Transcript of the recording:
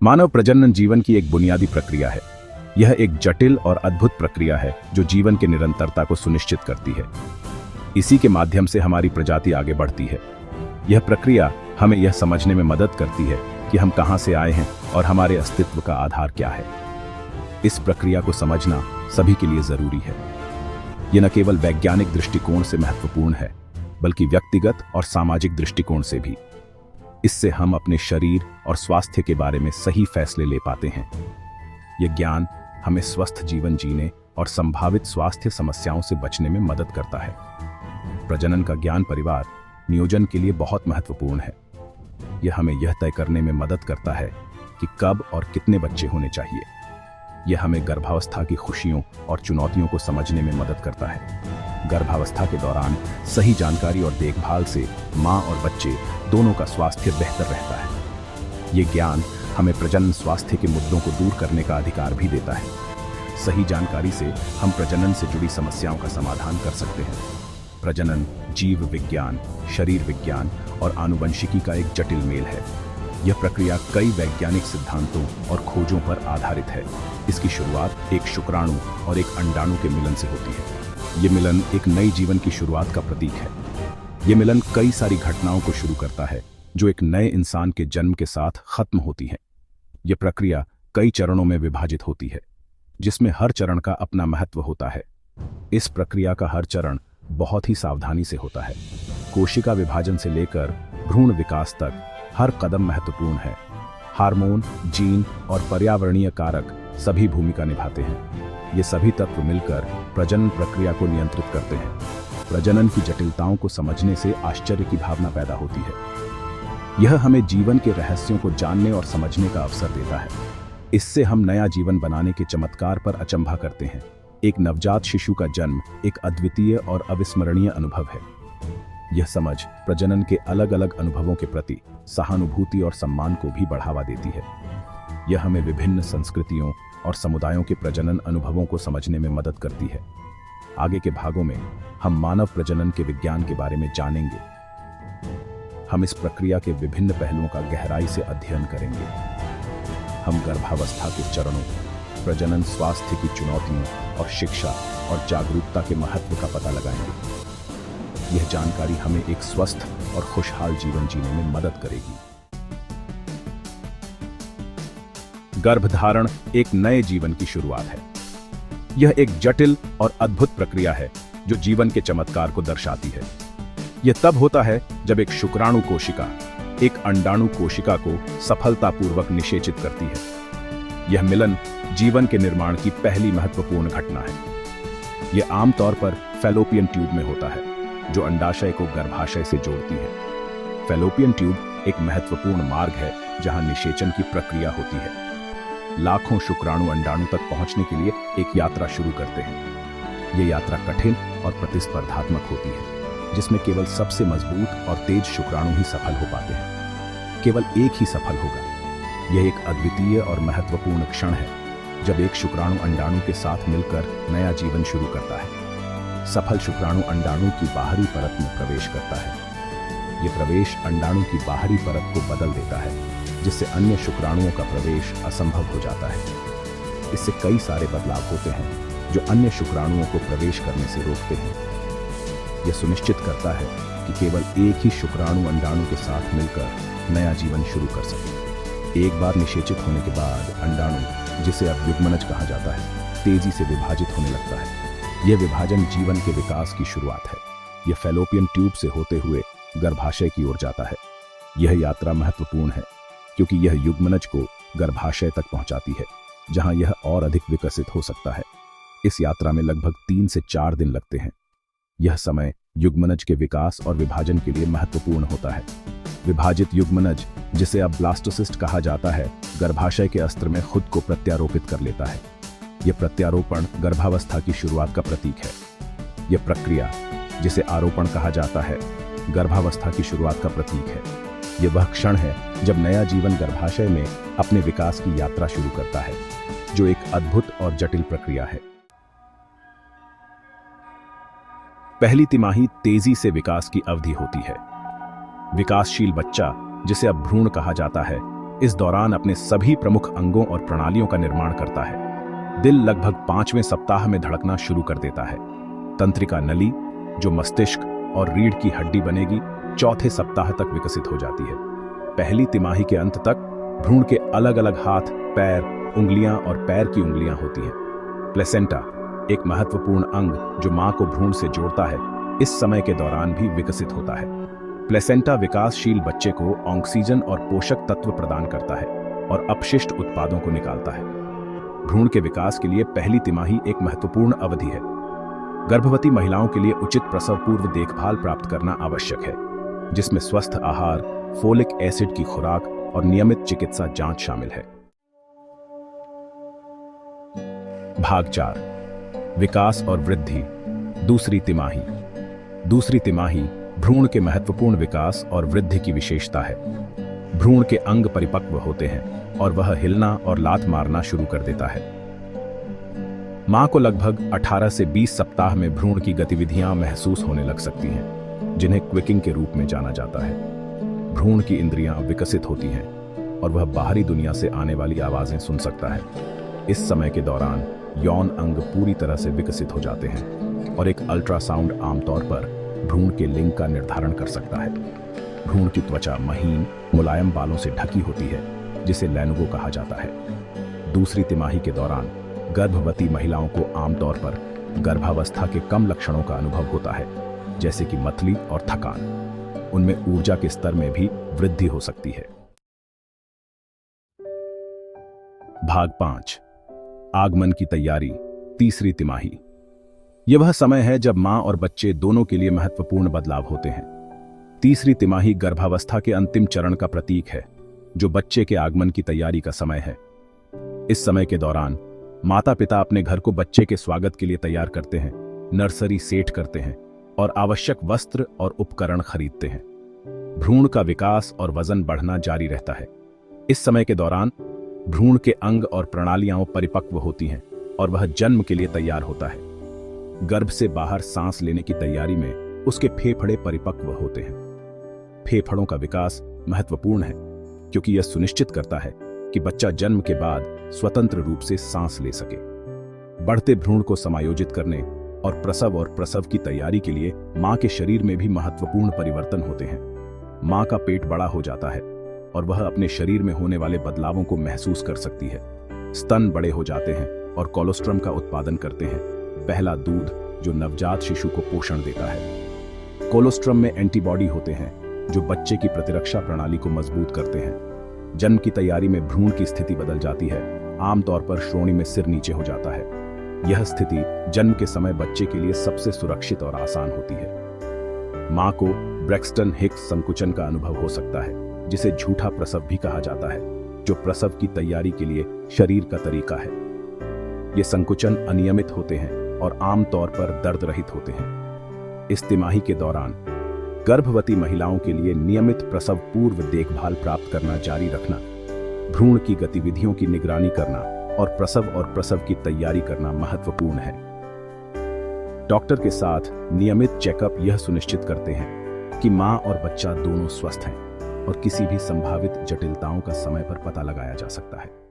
मानव प्रजनन जीवन की एक बुनियादी प्रक्रिया है। यह एक जटिल और अद्भुत प्रक्रिया है जो जीवन की निरंतरता को सुनिश्चित करती है। इसी के माध्यम से हमारी प्रजाति आगे बढ़ती है। यह प्रक्रिया हमें यह समझने में मदद करती है कि हम कहां से आए हैं और हमारे अस्तित्व का आधार क्या है। इस प्रक्रिया को समझना सभी के लिए जरूरी है। यह न केवल वैज्ञानिक दृष्टिकोण से महत्वपूर्ण है, बल्कि व्यक्तिगत और सामाजिक दृष्टिकोण से भी। इससे हम अपने शरीर और स्वास्थ्य के बारे में सही फैसले ले पाते हैं। यह ज्ञान हमें स्वस्थ जीवन जीने और संभावित स्वास्थ्य समस्याओं से बचने में मदद करता है। प्रजनन का ज्ञान परिवार नियोजन के लिए बहुत महत्वपूर्ण है। यह हमें यह तय करने में मदद करता है कि कब और कितने बच्चे होने चाहिए। यह हमें गर्भावस्था की खुशियों और चुनौतियों को समझने में मदद करता है। गर्भावस्था के दौरान सही जानकारी और देखभाल से मां और बच्चे दोनों का स्वास्थ्य बेहतर रहता है। ये ज्ञान हमें प्रजनन स्वास्थ्य के मुद्दों को दूर करने का अधिकार भी देता है। सही जानकारी से हम प्रजनन से जुड़ी समस्याओं का समाधान कर सकते हैं। प्रजनन जीव विज्ञान, शरीर विज्ञान और आनुवंशिकी का एक जटिल मेल है। यह प्रक्रिया कई वैज्ञानिक सिद्धांतों और खोजों पर आधारित है। इसकी शुरुआत एक शुक्राणु और एक अंडाणु के मिलन से होती है। यह मिलन एक नई जीवन की शुरुआत का प्रतीक है। यह मिलन कई सारी घटनाओं को शुरू करता है जो एक नए इंसान के जन्म के साथ खत्म होती हैं। यह प्रक्रिया कई चरणों में विभाजित होती है, जिसमें हर चरण का अपना महत्व होता है। इस प्रक्रिया का हर चरण बहुत ही सावधानी से होता है। कोशिका विभाजन से लेकर भ्रूण विकास तक हर कदम महत्वपूर्ण है। हार्मोन, जीन और पर्यावरणीय कारक सभी भूमिका निभाते हैं। ये सभी तत्व मिलकर प्रजनन प्रक्रिया को नियंत्रित करते हैं। प्रजनन की जटिलताओं को समझने से आश्चर्य की भावना पैदा होती है। यह हमें जीवन के रहस्यों को जानने और समझने का अवसर देता है। इससे हम नया जीवन बनाने के चमत्कार पर अचंभा करते हैं। एक नवजात शिशु का जन्म एक अद्वितीय और अविस्मरणीय अनुभव है। यह समझ प्रजनन के अलग अलग अनुभवों के प्रति सहानुभूति और सम्मान को भी बढ़ावा देती है। यह हमें विभिन्न संस्कृतियों और समुदायों के प्रजनन अनुभवों को समझने में मदद करती है। आगे के भागों में हम मानव प्रजनन के विज्ञान के बारे में जानेंगे। हम इस प्रक्रिया के विभिन्न पहलुओं का गहराई से अध्ययन करेंगे। हम गर्भावस्था के चरणों, प्रजनन स्वास्थ्य की चुनौतियों और शिक्षा और जागरूकता के महत्व का पता लगाएंगे। यह जानकारी हमें एक स्वस्थ और खुशहाल जीवन जीने में मदद करेगी। गर्भधारण एक नए जीवन की शुरुआत है। यह एक जटिल और अद्भुत प्रक्रिया है जो जीवन के चमत्कार को दर्शाती है। यह तब होता है जब एक शुक्राणु कोशिका एक अंडाणु कोशिका को सफलतापूर्वक निषेचित करती है। यह मिलन जीवन के निर्माण की पहली महत्वपूर्ण घटना है। यह आमतौर पर फैलोपियन ट्यूब में होता है, जो अंडाशय को गर्भाशय से जोड़ती है। फैलोपियन ट्यूब एक महत्वपूर्ण मार्ग है जहां निषेचन की प्रक्रिया होती है। लाखों शुक्राणु अंडाणु तक पहुंचने के लिए एक यात्रा शुरू करते हैं। यह यात्रा कठिन और प्रतिस्पर्धात्मक होती है, जिसमें केवल सबसे मजबूत और तेज शुक्राणु ही सफल हो पाते हैं। केवल एक ही सफल होगा। यह एक अद्वितीय और महत्वपूर्ण क्षण है जब एक शुक्राणु अंडाणु के साथ मिलकर नया जीवन शुरू करता है। सफल शुक्राणु अंडाणु की बाहरी परत में प्रवेश करता है। यह प्रवेश अंडाणु की बाहरी परत को बदल देता है, जिससे अन्य शुक्राणुओं का प्रवेश असंभव हो जाता है। इससे कई सारे बदलाव होते हैं जो अन्य शुक्राणुओं को प्रवेश करने से रोकते हैं। यह सुनिश्चित करता है कि केवल एक ही शुक्राणु अंडाणु के साथ मिलकर नया जीवन शुरू कर सके। एक बार निषेचित होने के बाद अंडाणु, जिसे अब युग्मनज कहा जाता है, तेजी से विभाजित होने लगता है। यह विभाजन जीवन के विकास की शुरुआत है। यह फैलोपियन ट्यूब से होते हुए गर्भाशय की ओर जाता है। यह यात्रा महत्वपूर्ण है क्योंकि यह युग्मनज को गर्भाशय तक पहुंचाती है, जहां यह और अधिक विकसित हो सकता है। इस यात्रा में लगभग 3 से 4 दिन लगते हैं। यह समय युग्मनज के विकास और विभाजन के लिए महत्वपूर्ण होता है। विभाजित युग्मनज, जिसे अब ब्लास्टोसिस्ट कहा जाता है, गर्भाशय के अस्त्र में खुद को प्रत्यारोपित कर लेता है। यह प्रत्यारोपण गर्भावस्था की शुरुआत का प्रतीक है। यह प्रक्रिया, जिसे आरोपण कहा जाता है, गर्भावस्था की शुरुआत का प्रतीक है। यह वह क्षण है जब नया जीवन गर्भाशय में अपने विकास की यात्रा शुरू करता है, जो एक अद्भुत और जटिल प्रक्रिया है। पहली तिमाही तेजी से विकास की अवधि होती है। विकासशील बच्चा, जिसे अब भ्रूण कहा जाता है, इस दौरान अपने सभी प्रमुख अंगों और प्रणालियों का निर्माण करता है। दिल लगभग 5वें सप्ताह में धड़कना शुरू कर देता है। तंत्रिका नली, जो मस्तिष्क और रीढ़ की हड्डी बनेगी, 4थे सप्ताह तक विकसित हो जाती है। पहली तिमाही के अंत तक भ्रूण के अलग अलग हाथ, पैर, उंगलियां और पैर की उंगलियां होती हैं। प्लेसेंटा, एक महत्वपूर्ण अंग जो मां को भ्रूण से जोड़ता है, इस समय के दौरान भी विकसित होता है। प्लेसेंटा विकासशील बच्चे को ऑक्सीजन और पोषक तत्व प्रदान करता है और अपशिष्ट उत्पादों को निकालता है। भ्रूण के विकास के लिए पहली तिमाही एक महत्वपूर्ण अवधि है। गर्भवती महिलाओं के लिए उचित प्रसव पूर्व देखभाल प्राप्त करना आवश्यक है, जिसमें स्वस्थ आहार, फोलिक एसिड की खुराक और नियमित चिकित्सा जांच शामिल है। भाग 4, विकास और वृद्धि, दूसरी तिमाही। दूसरी तिमाही भ्रूण के महत्वपूर्ण विकास और वृद्धि की विशेषता है। भ्रूण के अंग परिपक्व होते हैं और वह हिलना और लात मारना शुरू कर देता है। मां को लगभग 18 से 20 सप्ताह में भ्रूण की गतिविधियां महसूस होने लग सकती हैं, जिन्हें क्विकिंग के रूप में जाना जाता है। भ्रूण की इंद्रियां विकसित होती हैं और वह बाहरी दुनिया से आने वाली आवाजें सुन सकता है। इस समय के दौरान यौन अंग पूरी तरह से विकसित हो जाते हैं और एक अल्ट्रासाउंड आमतौर पर भ्रूण के लिंग का निर्धारण कर सकता है। भ्रूण की त्वचा महीन, मुलायम बालों से ढकी होती है, जिसे लैनुगो कहा जाता है। दूसरी तिमाही के दौरान गर्भवती महिलाओं को आमतौर पर गर्भावस्था के कम लक्षणों का अनुभव होता है, जैसे कि मतली और थकान। उनमें ऊर्जा के स्तर में भी वृद्धि हो सकती है। भाग 5, आगमन की तैयारी, तीसरी तिमाही। यह वह समय है जब मां और बच्चे दोनों के लिए महत्वपूर्ण बदलाव होते हैं। तीसरी तिमाही गर्भावस्था के अंतिम चरण का प्रतीक है, जो बच्चे के आगमन की तैयारी का समय है। इस समय के दौरान माता पिता अपने घर को बच्चे के स्वागत के लिए तैयार करते हैं, नर्सरी सेट करते हैं और आवश्यक वस्त्र और उपकरण खरीदते हैं। भ्रूण का विकास और वजन बढ़ना जारी रहता है। इस समय के दौरान भ्रूण के अंग और प्रणालियां परिपक्व होती हैं और वह जन्म के लिए तैयार होता है। गर्भ से बाहर सांस लेने की तैयारी में उसके फेफड़े परिपक्व होते हैं। फेफड़ों का विकास महत्वपूर्ण है क्योंकि यह सुनिश्चित करता है कि बच्चा जन्म के बाद स्वतंत्र रूप से सांस ले सके। बढ़ते भ्रूण को समायोजित करने और प्रसव की तैयारी के लिए मां के शरीर में भी महत्वपूर्ण परिवर्तन होते हैं। मां का पेट बड़ा हो जाता है और वह अपने शरीर में होने वाले बदलावों को महसूस कर सकती है। स्तन बड़े हो जाते हैं और कोलोस्ट्रम का उत्पादन करते हैं, पहला दूध जो नवजात शिशु को पोषण देता है। कोलोस्ट्रम में एंटीबॉडी होते हैं जो बच्चे की प्रतिरक्षा प्रणाली को मजबूत करते हैं। जन्म की तैयारी में भ्रूण की स्थिति बदल जाती है। आमतौर पर श्रोणि में सिर नीचे हो जाता है। यह स्थिति जन्म के समय बच्चे के लिए सबसे सुरक्षित और आसान होती है। मां को ब्रैक्सटन हिक्स संकुचन का अनुभव हो सकता है, जिसे झूठा प्रसव भी कहा जाता है, जो प्रसव की तैयारी के लिए शरीर का तरीका है। ये संकुचन अनियमित होते हैं और आमतौर पर दर्द रहित होते हैं। इस तिमाही के दौरान गर्भवती महिलाओं के लिए नियमित प्रसव पूर्व देखभाल प्राप्त करना जारी रखना, भ्रूण की गतिविधियों की निगरानी करना और प्रसव की तैयारी करना महत्वपूर्ण है। डॉक्टर के साथ नियमित चेकअप यह सुनिश्चित करते हैं कि मां और बच्चा दोनों स्वस्थ हैं और किसी भी संभावित जटिलताओं का समय पर पता लगाया जा सकता है।